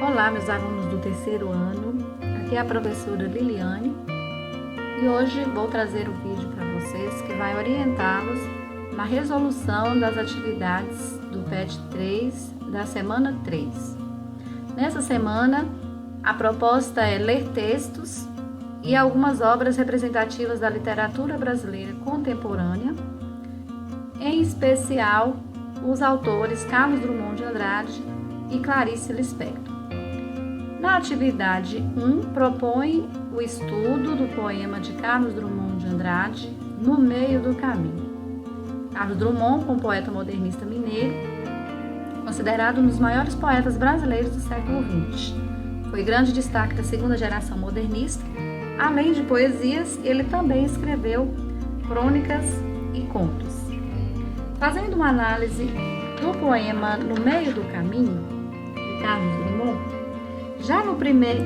Olá, meus alunos do terceiro ano, aqui é a professora Liliane e hoje vou trazer o vídeo para vocês que vai orientá-los na resolução das atividades do PET 3 da semana 3. Nessa semana, a proposta é ler textos e algumas obras representativas da literatura brasileira contemporânea, em especial os autores Carlos Drummond de Andrade e Clarice Lispector. Na atividade 1, propõe o estudo do poema de Carlos Drummond de Andrade, No Meio do Caminho. Carlos Drummond, um poeta modernista mineiro, considerado um dos maiores poetas brasileiros do século XX. Foi grande destaque da segunda geração modernista. Além de poesias, ele também escreveu crônicas e contos. Fazendo uma análise do poema No Meio do Caminho, de Carlos Drummond, já no primeiro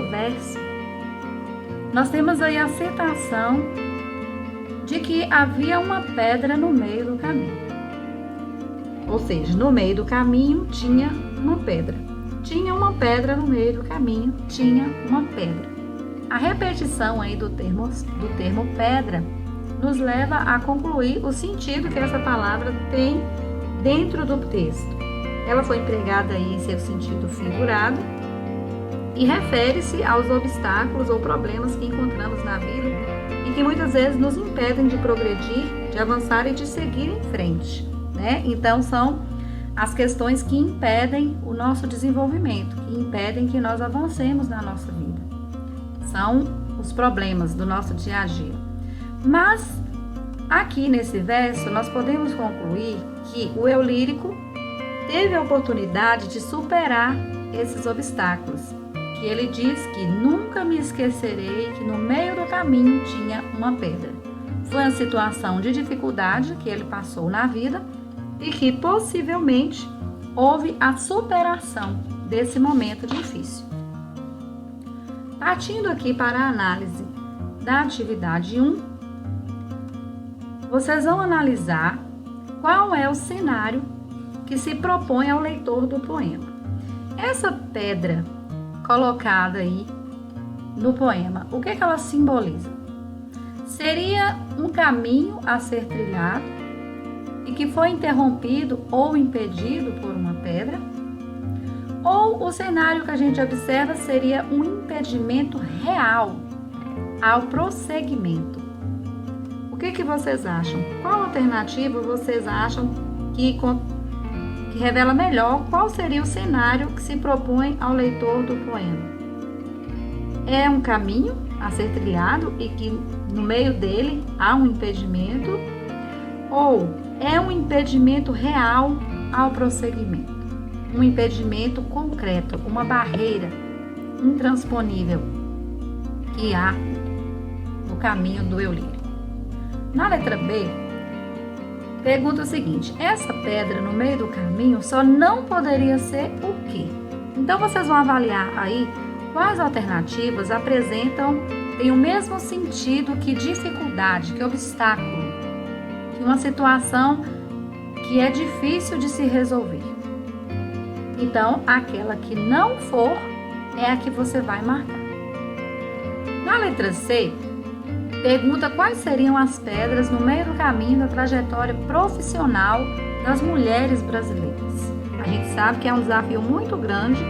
verso, nós temos aí a citação de que havia uma pedra no meio do caminho. Ou seja, no meio do caminho tinha uma pedra. Tinha uma pedra no meio do caminho, tinha uma pedra. A repetição aí do termo pedra nos leva a concluir o sentido que essa palavra tem dentro do texto. Ela foi empregada aí em seu sentido figurado e refere-se aos obstáculos ou problemas que encontramos na vida e que muitas vezes nos impedem de progredir, de avançar e de seguir em frente, né? Então, são as questões que impedem o nosso desenvolvimento, que impedem que nós avancemos na nossa vida. São os problemas do nosso dia a dia. Mas, aqui nesse verso, nós podemos concluir que o eu lírico teve a oportunidade de superar esses obstáculos, que ele diz que nunca me esquecerei que no meio do caminho tinha uma pedra. Foi uma situação de dificuldade que ele passou na vida e que possivelmente houve a superação desse momento difícil. Partindo aqui para a análise da atividade 1, vocês vão analisar qual é o cenário que se propõe ao leitor do poema. Essa pedra colocada aí no poema, o que ela simboliza? Seria um caminho a ser trilhado e que foi interrompido ou impedido por uma pedra? Ou o cenário que a gente observa seria um impedimento real ao prosseguimento? O que vocês acham? Qual alternativa vocês acham que revela melhor qual seria o cenário que se propõe ao leitor do poema? É um caminho a ser trilhado e que no meio dele há um impedimento? Ou é um impedimento real ao prosseguimento? Um impedimento concreto, uma barreira intransponível que há no caminho do eu lírico? Na letra B, pergunta o seguinte: essa pedra no meio do caminho só não poderia ser o quê? Então, vocês vão avaliar aí quais alternativas têm o mesmo sentido que dificuldade, que obstáculo, que uma situação que é difícil de se resolver. Então, aquela que não for é a que você vai marcar. Na letra C, pergunta quais seriam as pedras no meio do caminho da trajetória profissional das mulheres brasileiras. A gente sabe que é um desafio muito grande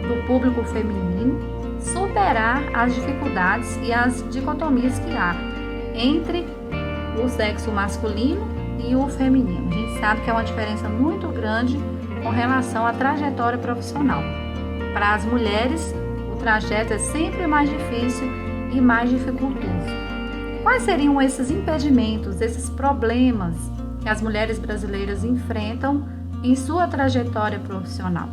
do público feminino superar as dificuldades e as dicotomias que há entre o sexo masculino e o feminino. A gente sabe que é uma diferença muito grande com relação à trajetória profissional. Para as mulheres, o trajeto é sempre mais difícil e mais dificultoso. Quais seriam esses impedimentos, esses problemas que as mulheres brasileiras enfrentam em sua trajetória profissional?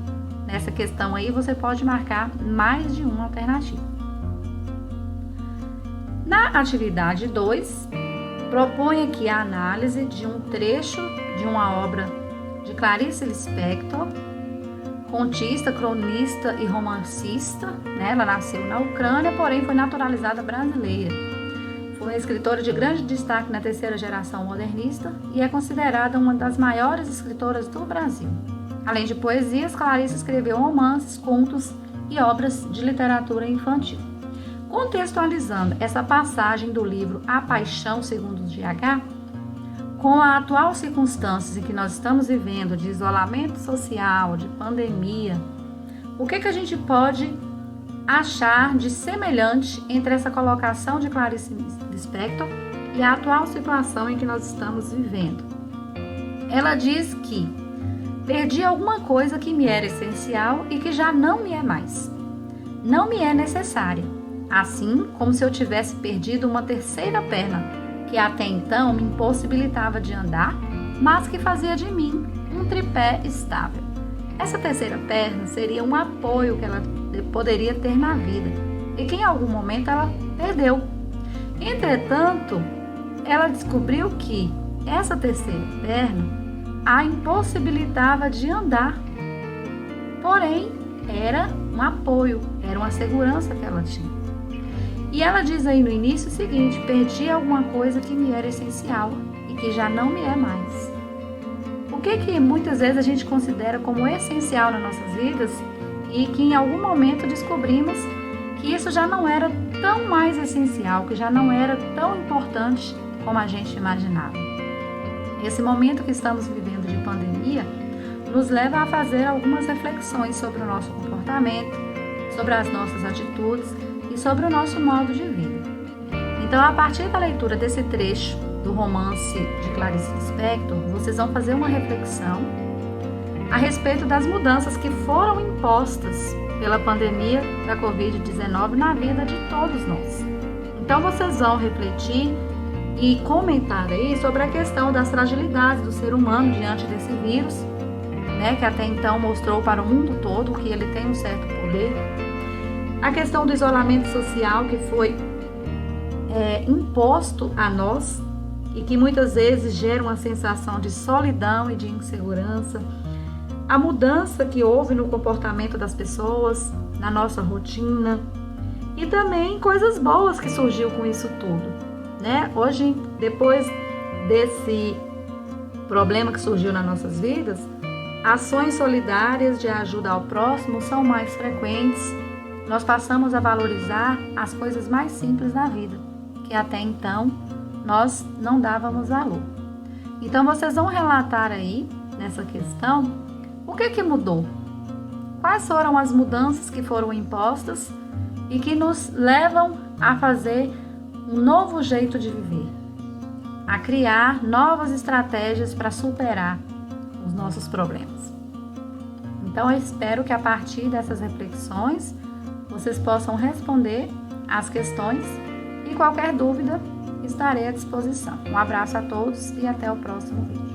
Nessa questão aí você pode marcar mais de uma alternativa. Na atividade 2, propõe aqui a análise de um trecho de uma obra de Clarice Lispector, contista, cronista e romancista, né? Ela nasceu na Ucrânia, porém foi naturalizada brasileira. Foi escritora de grande destaque na terceira geração modernista e é considerada uma das maiores escritoras do Brasil. Além de poesias, Clarice escreveu romances, contos e obras de literatura infantil. Contextualizando essa passagem do livro A Paixão segundo GH, com a atual circunstâncias em que nós estamos vivendo de isolamento social, de pandemia, o que a gente pode achar de semelhante entre essa colocação de Clarice Lispector e a atual situação em que nós estamos vivendo? Ela diz que perdi alguma coisa que me era essencial e que já não me é mais. Não me é necessária. Assim como se eu tivesse perdido uma terceira perna, que até então me impossibilitava de andar, mas que fazia de mim um tripé estável. Essa terceira perna seria um apoio que ela poderia ter na vida e que em algum momento ela perdeu. Entretanto, ela descobriu que essa terceira perna a impossibilitava de andar, porém era um apoio, era uma segurança que ela tinha. E ela diz aí no início o seguinte: perdi alguma coisa que me era essencial e que já não me é mais. O que muitas vezes a gente considera como essencial nas nossas vidas e que em algum momento descobrimos que isso já não era tão mais essencial, que já não era tão importante como a gente imaginava. Esse momento que estamos vivendo de pandemia nos leva a fazer algumas reflexões sobre o nosso comportamento, sobre as nossas atitudes e sobre o nosso modo de vida. Então, a partir da leitura desse trecho do romance de Clarice Lispector, vocês vão fazer uma reflexão a respeito das mudanças que foram impostas pela pandemia da Covid-19 na vida de todos nós. Então, vocês vão refletir e comentar aí sobre a questão das fragilidades do ser humano diante desse vírus, né, que até então mostrou para o mundo todo que ele tem um certo poder. A questão do isolamento social que foi imposto a nós e que muitas vezes gera uma sensação de solidão e de insegurança. A mudança que houve no comportamento das pessoas, na nossa rotina e também coisas boas que surgiu com isso tudo, né? Hoje, depois desse problema que surgiu nas nossas vidas, ações solidárias de ajuda ao próximo são mais frequentes. Nós passamos a valorizar as coisas mais simples da vida, que até então nós não dávamos valor. Então vocês vão relatar aí, nessa questão, o que mudou? Quais foram as mudanças que foram impostas e que nos levam a fazer um novo jeito de viver, a criar novas estratégias para superar os nossos problemas. Então eu espero que a partir dessas reflexões vocês possam responder às questões e qualquer dúvida estarei à disposição. Um abraço a todos e até o próximo vídeo.